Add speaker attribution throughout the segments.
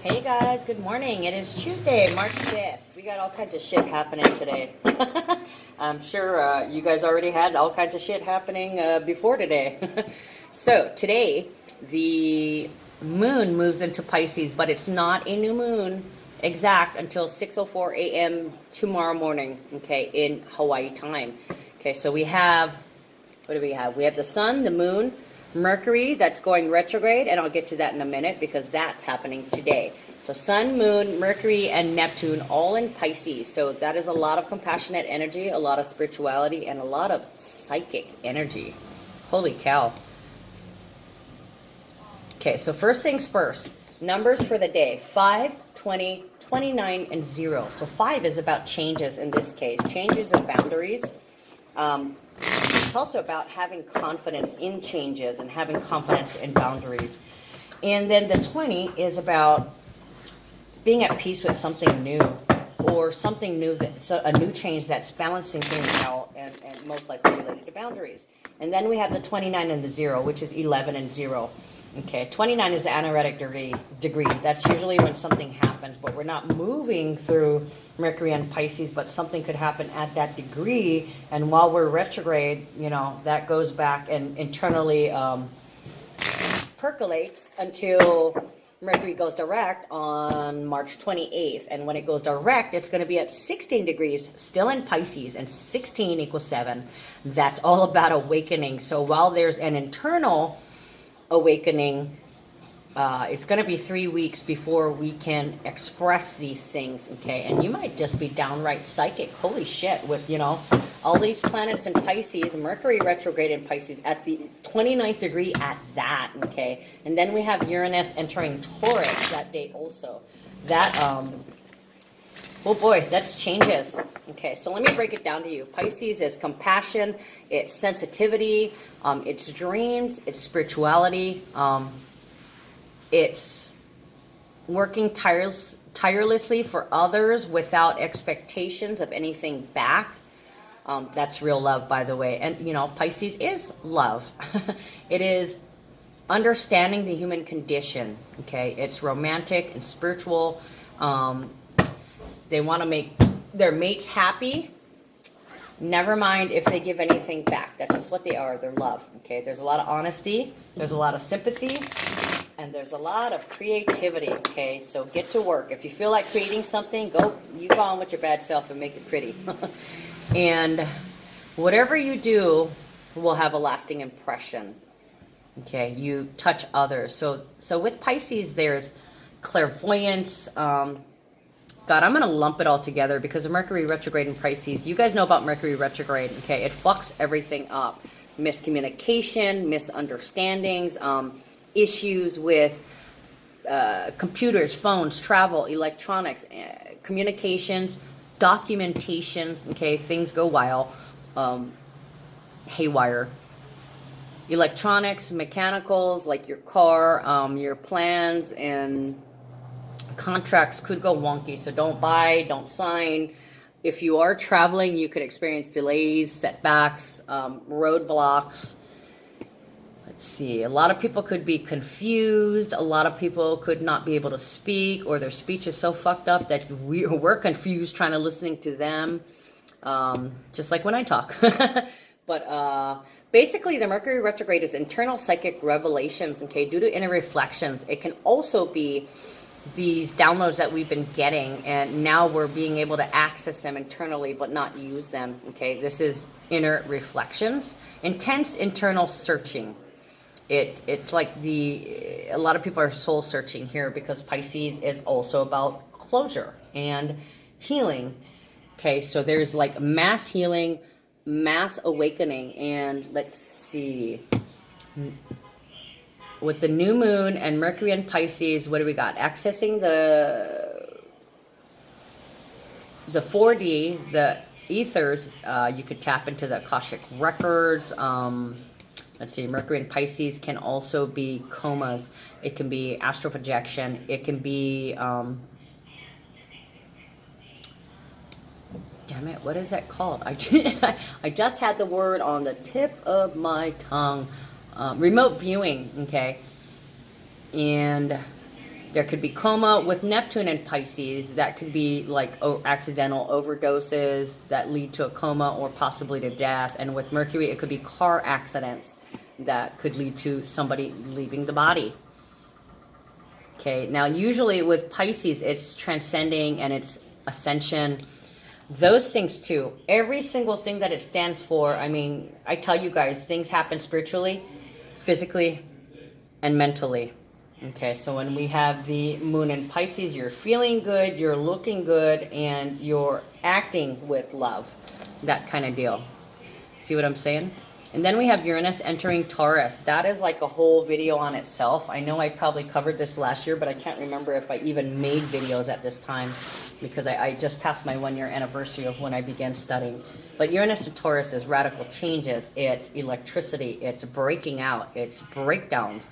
Speaker 1: Hey guys, good morning. It is Tuesday, March 5th. We got all kinds of shit happening today. I'm sure you guys already had all kinds of shit happening before today. So today, the moon moves into Pisces, but it's not a new moon exact until 6:04 a.m. tomorrow morning, okay, in Hawaii time. Okay, so we have, what do we have? We have the sun, the moon, Mercury that's going retrograde, and I'll get to that in a minute because that's happening today. So sun, moon, Mercury, and Neptune all in Pisces. So that is a lot of compassionate energy, a lot of spirituality, and a lot of psychic energy. Holy cow. Okay, so first things first. Numbers for the day. 5, 20, 29, and 0. So 5 is about changes in this case. Changes and boundaries. It's also about having confidence in changes and having confidence in boundaries. And then the 20 is about being at peace with something new, or something new, that's a new change that's balancing things out and most likely related to boundaries. And then we have the 29 and the 0, which is 11 and 0. Okay, 29 is the anaretic degree. That's usually when something happens, but we're not moving through Mercury and Pisces, but something could happen at that degree. And while we're retrograde, you know, that goes back and internally percolates until Mercury goes direct on March 28th. And when it goes direct, it's going to be at 16 degrees, still in Pisces, and 16 equals 7. That's all about awakening. So while there's an internal awakening, it's going to be 3 weeks before we can express these things, okay? And you might just be downright psychic. Holy shit, with, you know, all these planets in Pisces, Mercury retrograde in Pisces at the 29th degree at that, okay? And then we have Uranus entering Taurus that day also. That, oh boy, that's changes. Okay, so let me break it down to you. Pisces is compassion, it's sensitivity, it's dreams, it's spirituality, it's working tirelessly for others without expectations of anything back. That's real love, by the way. And, you know, Pisces is love. It is understanding the human condition, okay? It's romantic and spiritual. They want to make their mates happy. Never mind if they give anything back. That's just what they are. They're love. Okay. There's a lot of honesty. There's a lot of sympathy. And there's a lot of creativity. Okay. So get to work. If you feel like creating something, you go on with your bad self and make it pretty. And whatever you do will have a lasting impression. Okay. You touch others. So with Pisces, there's clairvoyance, God, I'm going to lump it all together because of Mercury retrograde in Pisces. You guys know about Mercury retrograde, okay? It fucks everything up. Miscommunication, misunderstandings, issues with computers, phones, travel, electronics, communications, documentations, okay? Things go wild, haywire. Electronics, mechanicals, like your car, your plans, and contracts could go wonky, so don't buy, don't sign. If you are traveling, you could experience delays, setbacks, roadblocks. Let's see, a lot of people could be confused. A lot of people could not be able to speak, or their speech is so fucked up that we're confused trying to listen to them, just like when I talk. But basically, the Mercury retrograde is internal psychic revelations, okay, due to inner reflections. It can also be these downloads that we've been getting, and now we're being able to access them internally but not use them, okay? This is inner reflections, intense internal searching. It's like a lot of people are soul searching here because Pisces is also about closure and healing, okay? So there's like mass healing, mass awakening, and let's see, with the new moon and Mercury and Pisces, what do we got? Accessing the 4D, the ethers, you could tap into the Akashic records. Let's see, Mercury and Pisces can also be comas. It can be astral projection. It can be, damn it, what is that called? I just had the word on the tip of my tongue. Remote viewing, okay? And There could be coma with Neptune and Pisces. That could be like accidental overdoses that lead to a coma or possibly to death. And with Mercury, it could be car accidents that could lead to somebody leaving the body. Okay, now usually with Pisces, it's transcending and it's ascension. Those things too. Every single thing that it stands for, I mean, I tell you guys, things happen spiritually, physically, and mentally. Okay, so when we have the moon in Pisces, you're feeling good, you're looking good, and you're acting with love. That kind of deal. See what I'm saying? And then we have Uranus entering Taurus. That is like a whole video on itself. I know I probably covered this last year, but I can't remember if I even made videos at this time because I just passed my 1-year anniversary of when I began studying. But Uranus and Taurus is radical changes. It's electricity. It's breaking out. It's breakdowns.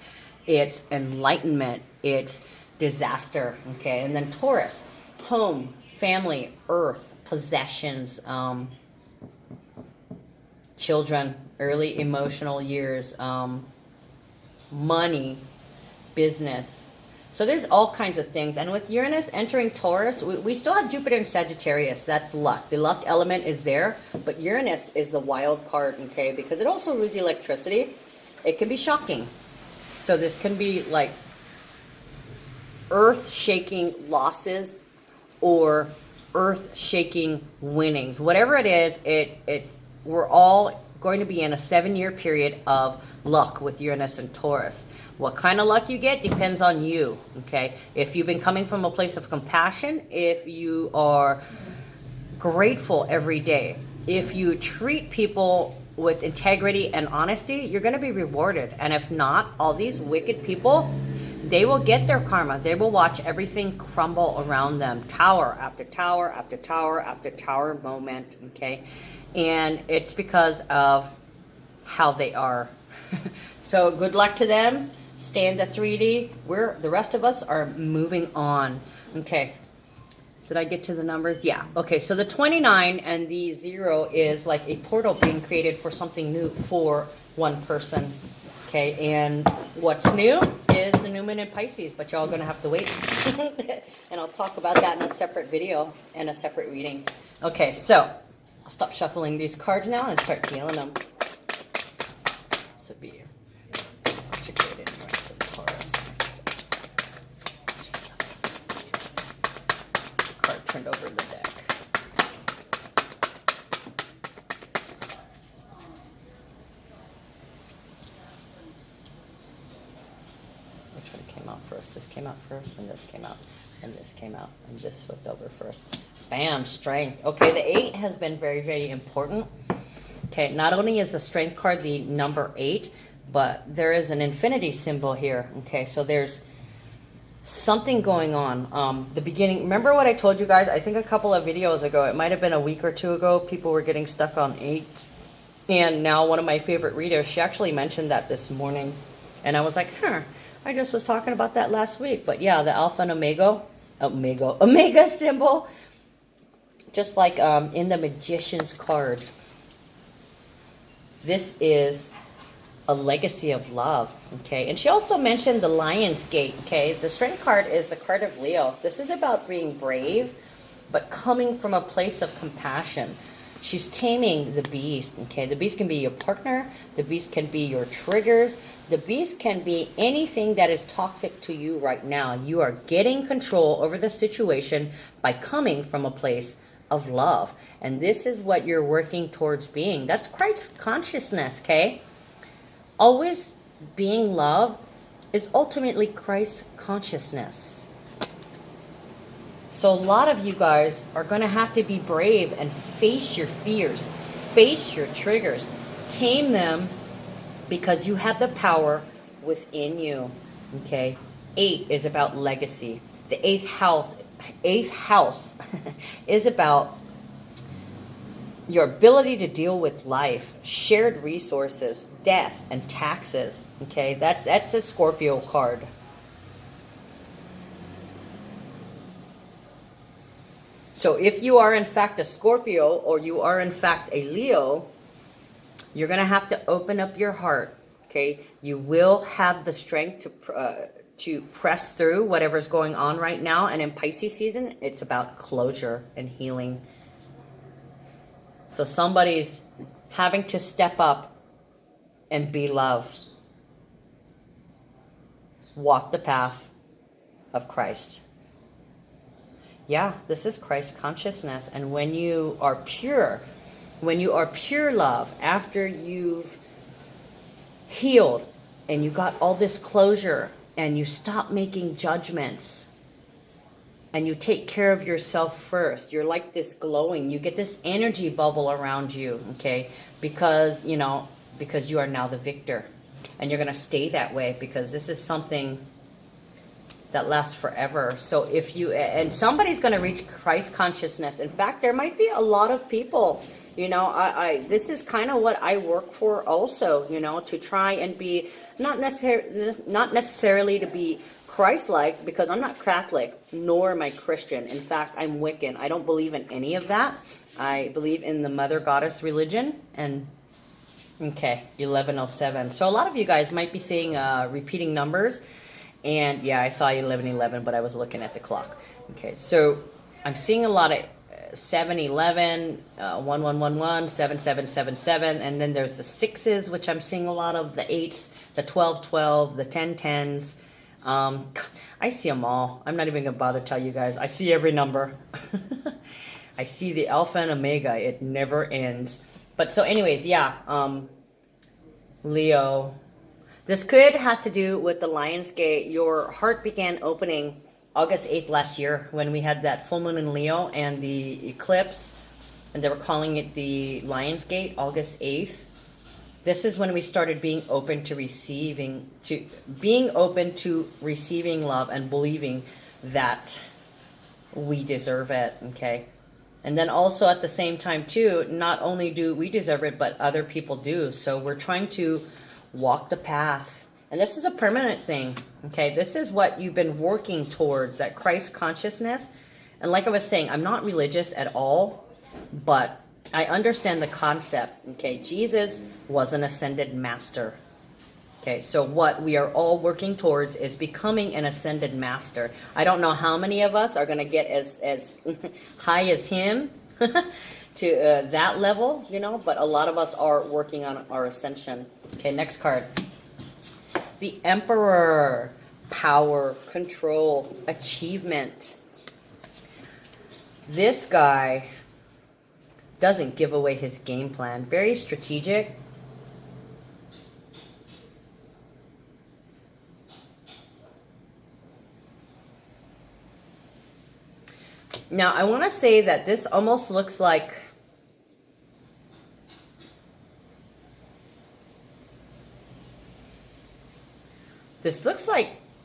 Speaker 1: It's enlightenment. It's disaster. Okay, and then Taurus, home, family, earth, possessions, children, early emotional years, money, business. So there's all kinds of things. And with Uranus entering Taurus, we still have Jupiter in Sagittarius. That's luck. The luck element is there, but Uranus is the wild card, okay, because it also rules electricity. It can be shocking. So this can be like earth-shaking losses or earth-shaking winnings. Whatever it is, we're all going to be in a 7-year period of luck with Uranus and Taurus. What kind of luck you get depends on you, okay? If you've been coming from a place of compassion, if you are grateful every day, if you treat people with integrity and honesty, you're going to be rewarded. And if not, all these wicked people, they will get their karma. They will watch everything crumble around them. Tower after tower after tower after tower moment, okay? And it's because of how they are. So good luck to them. Stay in the 3D. The rest of us are moving on. Okay. Did I get to the numbers? Yeah. Okay, so the 29 and the 0 is like a portal being created for something new for one person. Okay, and what's new is the new moon in Pisces, but y'all are going to have to wait. And I'll talk about that in a separate video and a separate reading. Okay, so I'll stop shuffling these cards now and start dealing them. This would be integrated Uranus and Taurus. Card turned over in the deck. Which one came out first? This came out first, and this came out, and this came out, and this flipped over first. Bam, strength. Okay, the 8 has been very, very important. Okay, not only is the strength card the number 8, but there is an infinity symbol here. Okay, so there's something going on. The beginning, remember what I told you guys, I think a couple of videos ago, it might have been a week or two ago, people were getting stuck on 8. And now one of my favorite readers, she actually mentioned that this morning. And I was like, I just was talking about that last week. But yeah, the Alpha and Omega symbol, just like in the Magician's card. This is a legacy of love, okay? And she also mentioned the Lion's Gate, okay? The Strength card is the card of Leo. This is about being brave, but coming from a place of compassion. She's taming the beast, okay? The beast can be your partner. The beast can be your triggers. The beast can be anything that is toxic to you right now. You are getting control over the situation by coming from a place of love. And this is what you're working towards being. That's Christ consciousness, okay? Always being love is ultimately Christ consciousness. So a lot of you guys are going to have to be brave and face your fears, face your triggers, tame them, because you have the power within you, okay? 8 is about legacy. The eighth house is about your ability to deal with life, shared resources, death, and taxes. Okay, that's a Scorpio card. So if you are in fact a Scorpio or you are in fact a Leo, you're going to have to open up your heart. Okay, you will have the strength to press through whatever's going on right now. And in Pisces season, it's about closure and healing. So somebody's having to step up and be love. Walk the path of Christ. Yeah, this is Christ consciousness. And when you are pure love, after you've healed and you got all this closure and you stop making judgments and you take care of yourself first, you're like this glowing, you get this energy bubble around you, okay? Because you are now the victor, and you're going to stay that way, because this is something that lasts forever. So if you, and somebody's going to reach Christ consciousness. In fact, there might be a lot of people, this is kind of what I work for also, to try and be not necessarily to be Christ-like, because I'm not Catholic, nor am I Christian. In fact, I'm Wiccan. I don't believe in any of that. I believe in the Mother Goddess religion. And okay, 1107. So a lot of you guys might be seeing repeating numbers. And yeah, I saw 1111, but I was looking at the clock. Okay, so I'm seeing a lot of 711, 1111, 7777, and then there's the sixes, which I'm seeing a lot of, the eights, the 1212, the 1010s. I see them all. I'm not even gonna bother to tell you guys. I see every number. I see the alpha and omega. It never ends. But so anyways, yeah, Leo. This could have to do with the Lionsgate. Your heart began opening August 8th last year, when we had that full moon in Leo and the eclipse, and they were calling it the Lionsgate, August 8th. This is when we started being open to receiving love and believing that we deserve it, okay? And then also at the same time too, not only do we deserve it, but other people do. So we're trying to walk the path. And this is a permanent thing, okay? This is what you've been working towards, that Christ consciousness. And like I was saying, I'm not religious at all, but I understand the concept, okay? Jesus was an ascended master, okay? So what we are all working towards is becoming an ascended master. I don't know how many of us are going to get as high as him to that level, but a lot of us are working on our ascension. Okay, next card. The Emperor. Power, control, achievement. This guy doesn't give away his game plan. Very strategic. Now, I want to say that this almost looks like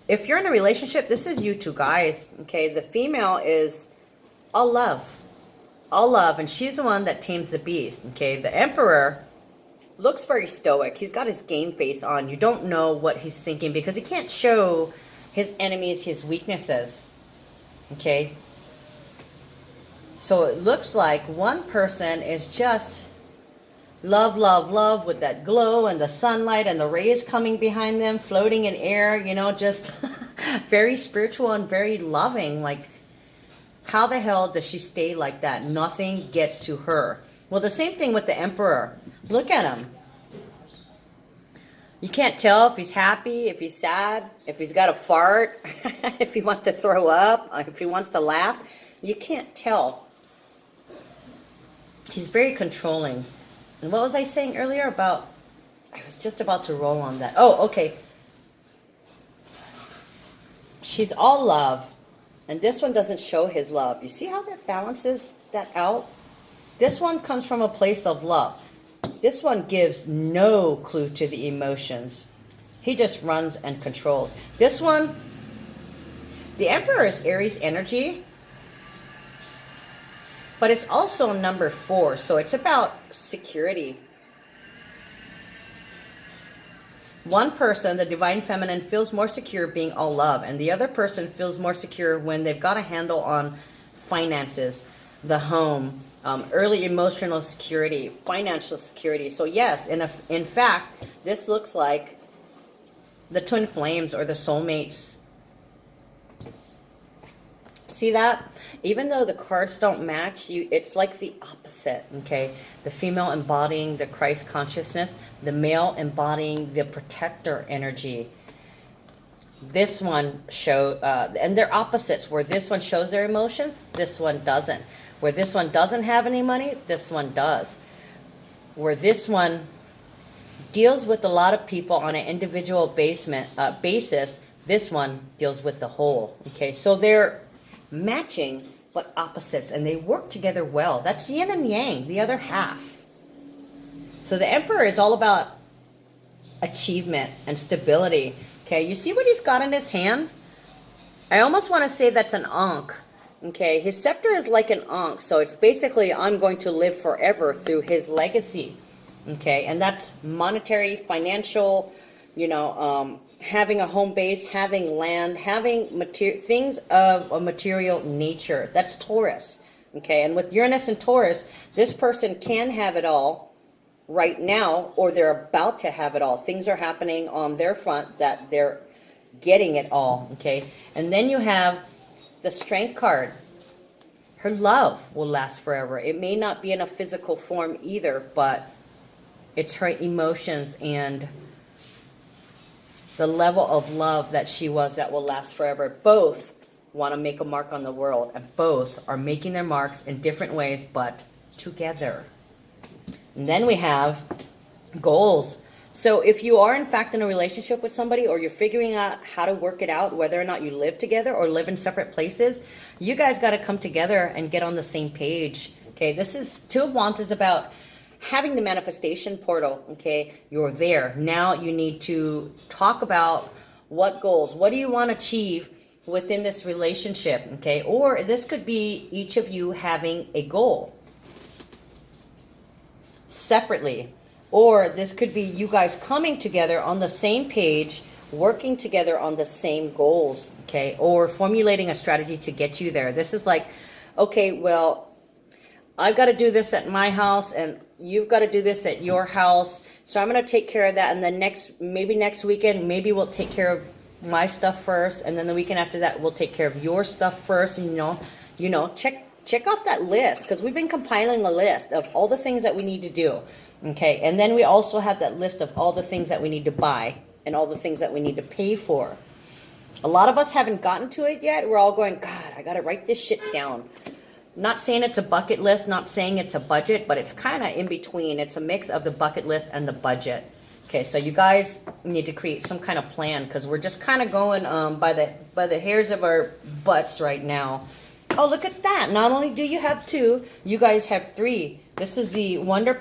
Speaker 1: if you're in a relationship, this is you two guys, okay? The female is all love, and she's the one that tames the beast, okay? The Emperor looks very stoic. He's got his game face on. You don't know what he's thinking, because he can't show his enemies his weaknesses, okay? So it looks like one person is just love, love, love, with that glow and the sunlight and the rays coming behind them, floating in air, just very spiritual and very loving. Like, how the hell does she stay like that? Nothing gets to her. Well, the same thing with the Emperor. Look at him. You can't tell if he's happy, if he's sad, if he's got a fart, if he wants to throw up, if he wants to laugh. You can't tell. He's very controlling. And what was I saying earlier about, I was just about to roll on that. Oh, okay. She's all love. And this one doesn't show his love. You see how that balances that out? This one comes from a place of love. This one gives no clue to the emotions. He just runs and controls. This one, the Emperor is Aries energy. But it's also number 4, so it's about security. One person, the Divine Feminine, feels more secure being all love, and the other person feels more secure when they've got a handle on finances, the home, early emotional security, financial security. So yes, in fact, this looks like the twin flames or the soulmates See that? Even though the cards don't match, it's like the opposite, okay? The female embodying the Christ consciousness, the male embodying the protector energy. This one and they're opposites, where this one shows their emotions, this one doesn't. Where this one doesn't have any money, this one does. Where this one deals with a lot of people on an individual basis, this one deals with the whole. Okay, so they're matching but opposites, and they work together well. That's yin and yang, the other half. So the Emperor is all about achievement and stability. Okay, you see what he's got in his hand? I almost want to say that's an ankh. Okay, his scepter is like an ankh, so it's basically, I'm going to live forever through his legacy. Okay, and that's monetary, financial, having a home base, having land, having things of a material nature. That's Taurus. Okay, and with Uranus and Taurus, this person can have it all right now, or they're about to have it all. Things are happening on their front that they're getting it all. Okay, and then you have the Strength card. Her love will last forever. It may not be in a physical form either, but it's her emotions and the level of love that she was that will last forever. Both want to make a mark on the world, and both are making their marks in different ways, but together. And then we have goals. So if you are in fact in a relationship with somebody, or you're figuring out how to work it out, whether or not you live together or live in separate places, you guys got to come together and get on the same page. Okay, this is Two of Wands is about having the manifestation portal. Okay, you're there. Now you need to talk about what goals, what do you want to achieve within this relationship. Okay, or this could be each of you having a goal separately. Or this could be you guys coming together on the same page, working together on the same goals, okay? Or formulating a strategy to get you there. This is like, okay, well, I've got to do this at my house, and you've got to do this at your house. So I'm going to take care of that, and then maybe next weekend, maybe we'll take care of my stuff first, and then the weekend after that, we'll take care of your stuff first, and check off that list, because we've been compiling a list of all the things that we need to do. Okay, and then we also have that list of all the things that we need to buy and all the things that we need to pay for. A lot of us haven't gotten to it yet. We're all going, God, I got to write this shit down. Not saying it's a bucket list, not saying it's a budget, but it's kind of in between. It's a mix of the bucket list and the budget. Okay, so you guys need to create some kind of plan, because we're just kind of going by the hairs of our butts right now. Oh, look at that. Not only do you have 2, you guys have 3. This is the Wonder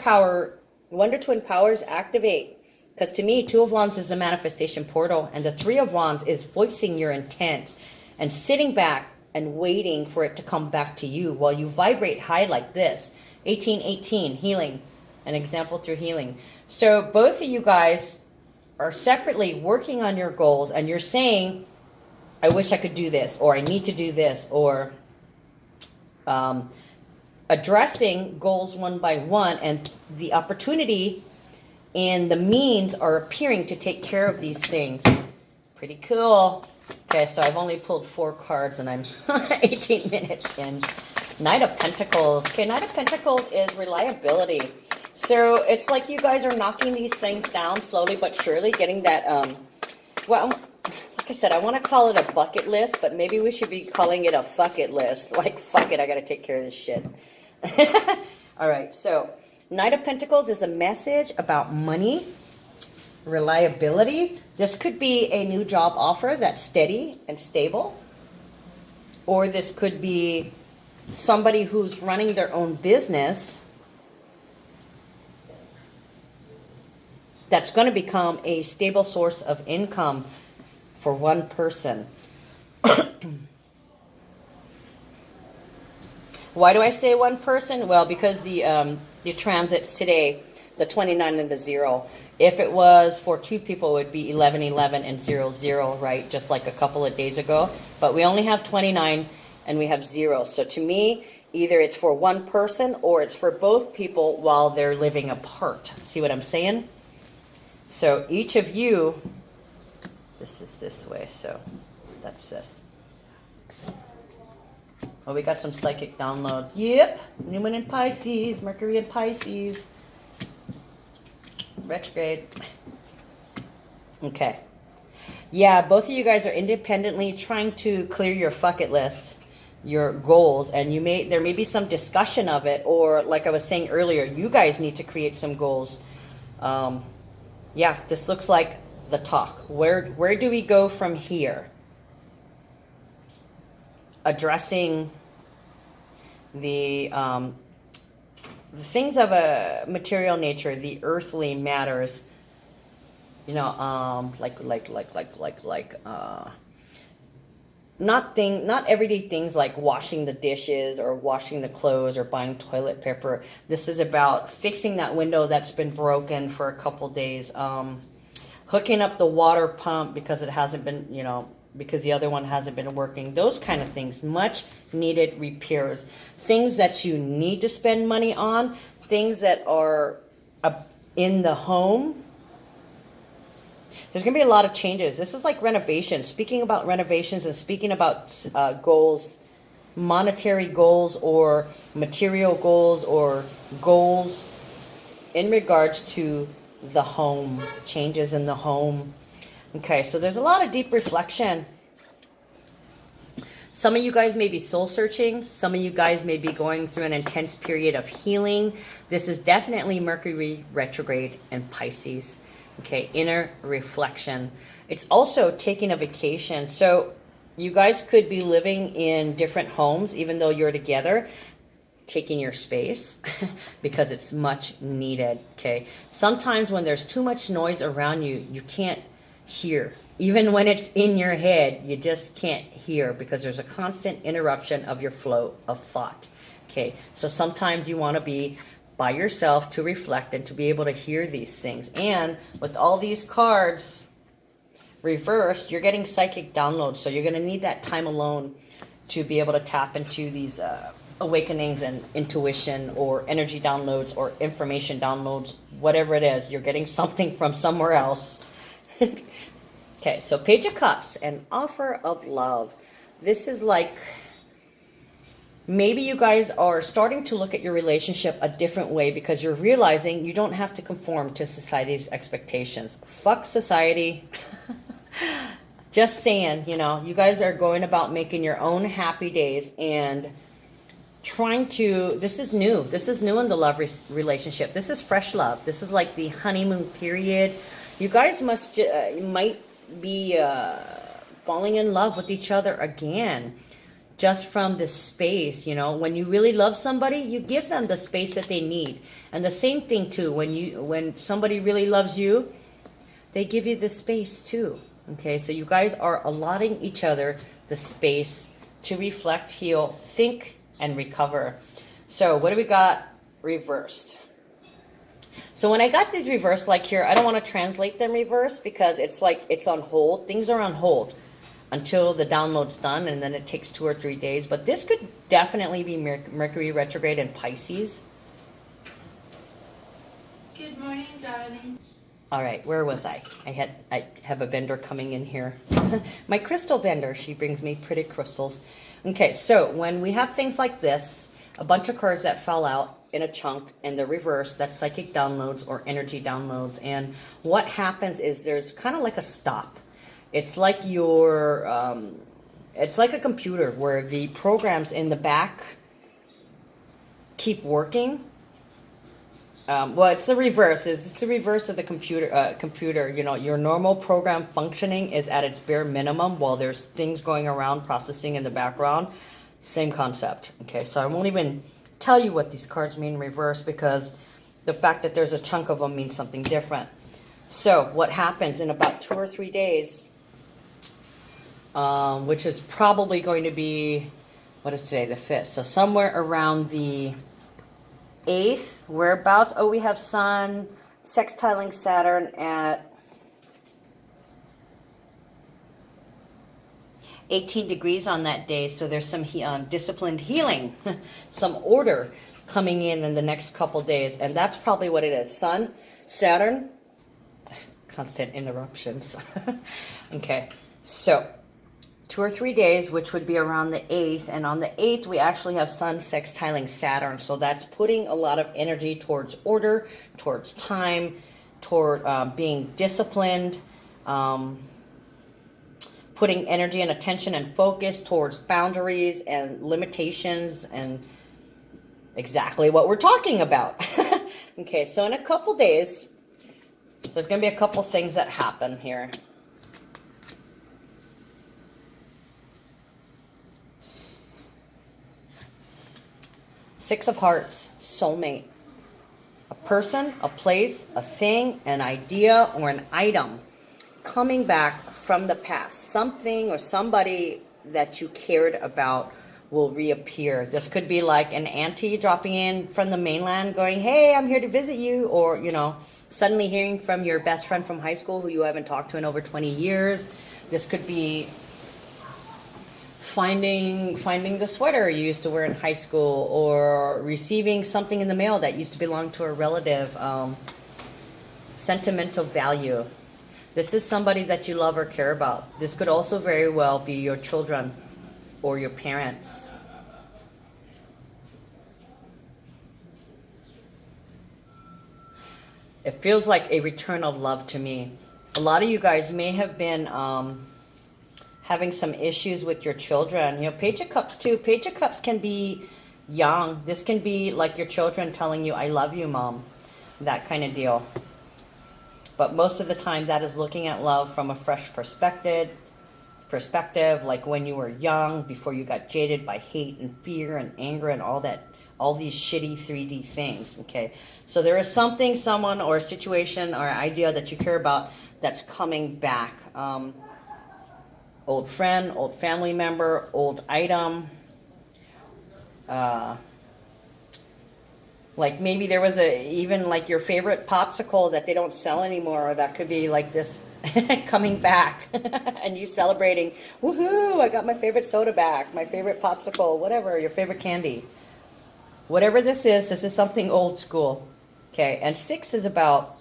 Speaker 1: Twin Powers activate. Because to me, 2 of Wands is a manifestation portal, and the 3 of Wands is voicing your intent and sitting back and waiting for it to come back to you while you vibrate high like this. 1818, healing. An example through healing. So both of you guys are separately working on your goals, and you're saying, I wish I could do this, or I need to do this, or addressing goals one by one, and the opportunity and the means are appearing to take care of these things. Pretty cool. Okay, so I've only pulled 4 cards, and I'm 18 minutes in. Knight of Pentacles. Okay, Knight of Pentacles is reliability. So it's like you guys are knocking these things down slowly but surely, getting that, like I said, I want to call it a bucket list, but maybe we should be calling it a fuck it list. Like, fuck it, I got to take care of this shit. All right, so Knight of Pentacles is a message about money, reliability. This could be a new job offer that's steady and stable. Or this could be somebody who's running their own business that's going to become a stable source of income for one person. Why do I say one person? Well, because the transits today, the 29 and the 0. If it was for 2 people, it would be 11, 11, and 0, 0, right? Just like a couple of days ago. But we only have 29 and we have 0. So to me, either it's for one person or it's for both people while they're living apart. See what I'm saying? So each of you, this is this way, so that's this. Oh, we got some psychic downloads. Yep. New Moon in Pisces. Mercury in Pisces. Retrograde. Okay. Yeah, both of you guys are independently trying to clear your bucket list, your goals, and there may be some discussion of it, or like I was saying earlier, you guys need to create some goals. Yeah, this looks like the talk. Where do we go from here? Addressing the things of a material nature, the earthly matters. You know, not everyday things like washing the dishes or washing the clothes or buying toilet paper. This is about fixing that window that's been broken for a couple days. Hooking up the water pump because it hasn't been, you know, because the other one hasn't been working. Those kind of things. Much needed repairs. Things that you need to spend money on. Things that are in the home. There's going to be a lot of changes. This is like renovations. Speaking about renovations and speaking about goals, monetary goals or material goals or goals in regards to the home, changes in the home. Okay, so there's a lot of deep reflection. Some of you guys may be soul searching. Some of you guys may be going through an intense period of healing. This is definitely Mercury retrograde and Pisces. Okay, inner reflection. It's also taking a vacation. So you guys could be living in different homes, even though you're together, taking your space because it's much needed. Okay, sometimes when there's too much noise around you, you can't hear. Even when it's in your head, you just can't hear because there's a constant interruption of your flow of thought. Okay, so sometimes you want to be by yourself to reflect and to be able to hear these things. And with all these cards reversed, you're getting psychic downloads. So you're going to need that time alone to be able to tap into these awakenings and intuition or energy downloads or information downloads, whatever it is. You're getting something from somewhere else. Okay, so Page of Cups, an offer of love. This is like, maybe you guys are starting to look at your relationship a different way because you're realizing you don't have to conform to society's expectations. Fuck society. Just saying, you know, you guys are going about making your own happy days and trying to, this is new. This is new in the love relationship. This is fresh love. This is like the honeymoon period. You guys might be falling in love with each other again. Just from the space, you know, when you really love somebody, you give them the space that they need. And the same thing too, when somebody really loves you, they give you the space too. Okay, so you guys are allotting each other the space to reflect, heal, think, and recover. So what do we got reversed? So when I got these reversed, like here, I don't want to translate them reversed because it's like it's on hold. Things are on hold until the download's done, and then it takes 2 or 3 days. But this could definitely be Mercury retrograde in Pisces.
Speaker 2: Good morning, darling.
Speaker 1: All right, where was I? I have a vendor coming in here. My crystal vendor, she brings me pretty crystals. Okay, so when we have things like this, a bunch of cards that fell out in a chunk and the reverse, that's psychic downloads or energy downloads. And what happens is there's kind of like a stop. It's like it's like a computer where the programs in the back keep working. Well, it's the reverse. It's the reverse of the computer. You know, your normal program functioning is at its bare minimum while there's things going around processing in the background. Same concept. Okay, so I won't even tell you what these cards mean in reverse because the fact that there's a chunk of them means something different. So what happens in about 2 or 3 days, which is probably going to be, what is today, the 5th? So somewhere around the 8th, whereabouts. Oh, we have Sun sextiling Saturn at 18 degrees on that day. So there's some disciplined healing, some order coming in the next couple days. And that's probably what it is. Sun, Saturn, constant interruptions. Okay, so 2 or 3 days, which would be around the 8th. And on the 8th, we actually have Sun sextiling Saturn. So that's putting a lot of energy towards order, towards time, toward being disciplined, putting energy and attention and focus towards boundaries and limitations and exactly what we're talking about. Okay, so in a couple days, there's going to be a couple things that happen here. Six of Hearts, soulmate. A person, a place, a thing, an idea, or an item coming back from the past. Something or somebody that you cared about will reappear. This could be like an auntie dropping in from the mainland going, hey, I'm here to visit you. Or, you know, suddenly hearing from your best friend from high school who you haven't talked to in over 20 years. This could be finding the sweater you used to wear in high school, or receiving something in the mail that used to belong to a relative. Sentimental value. This is somebody that you love or care about. This could also very well be your children or your parents. It feels like a return of love to me. A lot of you guys may have been having some issues with your children. You know, Page of Cups too. Page of Cups can be young. This can be like your children telling you, I love you, Mom. That kind of deal. But most of the time that is looking at love from a fresh perspective, like when you were young, before you got jaded by hate and fear and anger and all these shitty 3D things, okay? So there is something, someone, or a situation or idea that you care about that's coming back. Old friend, old family member, old item. Like maybe there was even like your favorite popsicle that they don't sell anymore, or that could be like this coming back and you celebrating, woohoo, I got my favorite soda back, my favorite popsicle, whatever, your favorite candy. Whatever this is something old school. Okay, and 6 is about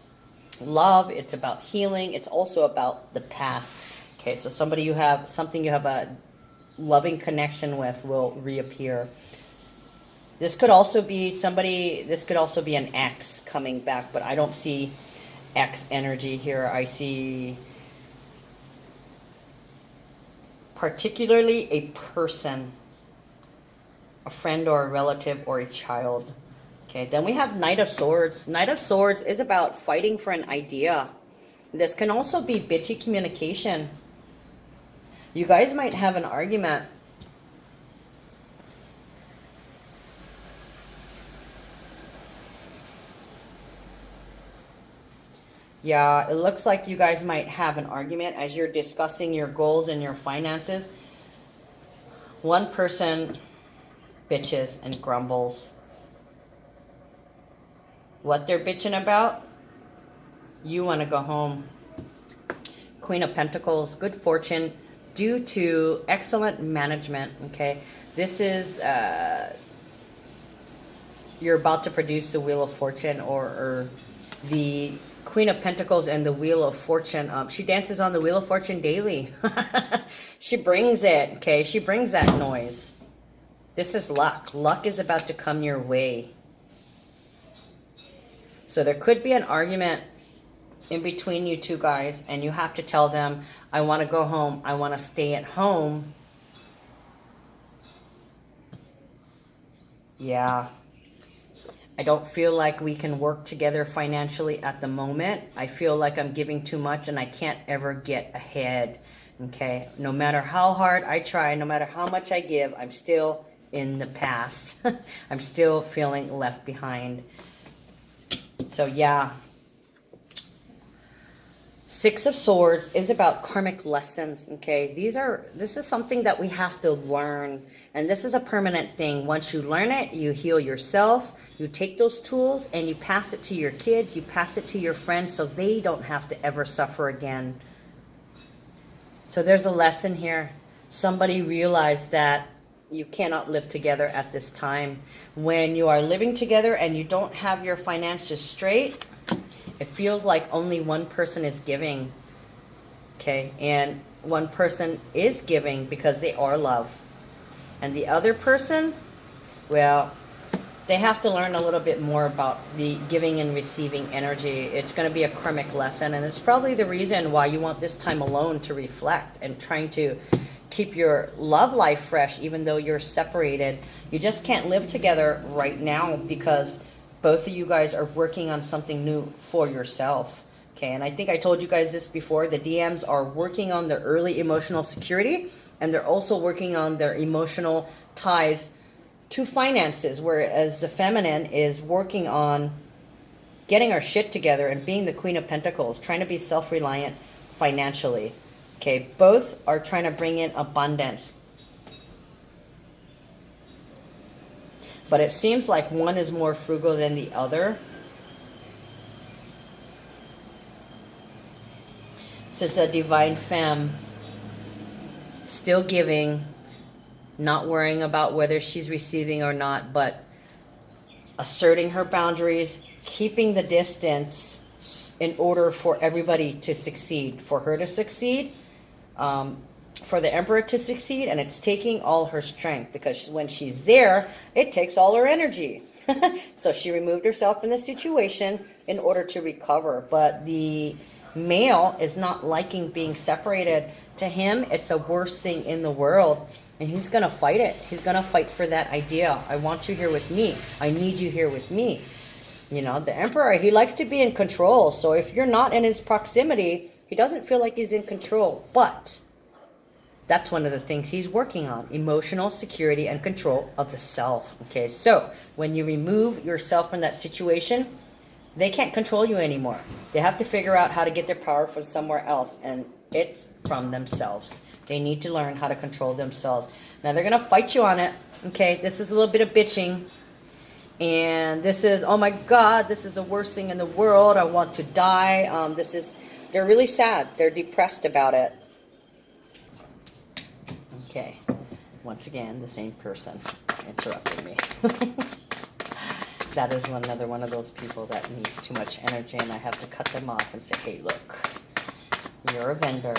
Speaker 1: love, it's about healing, it's also about the past. Okay, so something you have a loving connection with will reappear. This could also be an ex coming back, but I don't see ex energy here. I see particularly a person, a friend or a relative or a child. Okay, then we have Knight of Swords. Knight of Swords is about fighting for an idea. This can also be bitchy communication. You guys might have an argument. Yeah, it looks like you guys might have an argument as you're discussing your goals and your finances. One person bitches and grumbles. What they're bitching about? You want to go home. Queen of Pentacles, good fortune due to excellent management, okay? This is, you're about to produce the Wheel of Fortune, or the Queen of Pentacles and the Wheel of Fortune. She dances on the Wheel of Fortune daily. She brings it, okay? She brings that noise. This is luck. Luck is about to come your way. So there could be an argument in between you two guys, and you have to tell them, I want to go home. I want to stay at home. Yeah. I don't feel like we can work together financially at the moment. I feel like I'm giving too much and I can't ever get ahead. Okay? No matter how hard I try, no matter how much I give, I'm still in the past. I'm still feeling left behind. So yeah. 6 of Swords is about karmic lessons, okay? This is something that we have to learn, and this is a permanent thing. Once you learn it, you heal yourself, you take those tools and you pass it to your kids, you pass it to your friends so they don't have to ever suffer again. So there's a lesson here. Somebody realized that you cannot live together at this time. When you are living together and you don't have your finances straight, it feels like only one person is giving, okay? And one person is giving because they are love. And the other person, well, they have to learn a little bit more about the giving and receiving energy. It's going to be a karmic lesson, and it's probably the reason why you want this time alone to reflect and trying to keep your love life fresh even though you're separated. You just can't live together right now because both of you guys are working on something new for yourself. Okay, and I think I told you guys this before. The DMs are working on their early emotional security, and they're also working on their emotional ties to finances, whereas the feminine is working on getting our shit together and being the Queen of Pentacles, trying to be self-reliant financially. Okay, both are trying to bring in abundance. But it seems like one is more frugal than the other. This is the Divine Femme, still giving, not worrying about whether she's receiving or not, but asserting her boundaries, keeping the distance in order for everybody to succeed, for her to succeed, for the Emperor to succeed, and it's taking all her strength because when she's there, it takes all her energy. So she removed herself from the situation in order to recover, but the male is not liking being separated. To him, it's the worst thing in the world. And he's going to fight it. He's going to fight for that idea. I want you here with me. I need you here with me. You know, the Emperor, he likes to be in control. So if you're not in his proximity, he doesn't feel like he's in control. But that's one of the things he's working on. Emotional security and control of the self. Okay, so when you remove yourself from that situation, they can't control you anymore. They have to figure out how to get their power from somewhere else. And it's from themselves. They need to learn how to control themselves. Now they're going to fight you on it. Okay, this is a little bit of bitching. And this is, oh my God, this is the worst thing in the world. I want to die. They're really sad. They're depressed about it. Okay, once again, the same person interrupted me. That is another one of those people that needs too much energy, and I have to cut them off and say, hey, look, you're a vendor.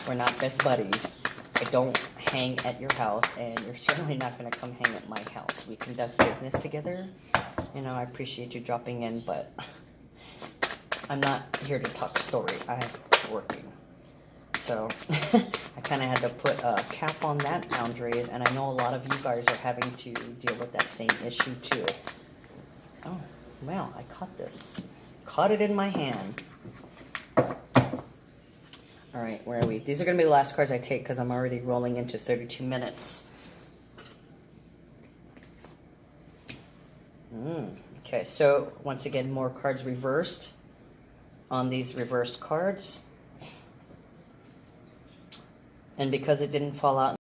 Speaker 1: We're not best buddies. I don't hang at your house, and you're certainly not going to come hang at my house. We conduct business together. You know, I appreciate you dropping in, but I'm not here to talk story. I'm working. So I kind of had to put a cap on that boundaries, and I know a lot of you guys are having to deal with that same issue too. Oh, well, I caught this. Caught it in my hand. All right, where are we? These are going to be the last cards I take because I'm already rolling into 32 minutes. Okay, so once again, more cards reversed on these reversed cards. And because it didn't fall out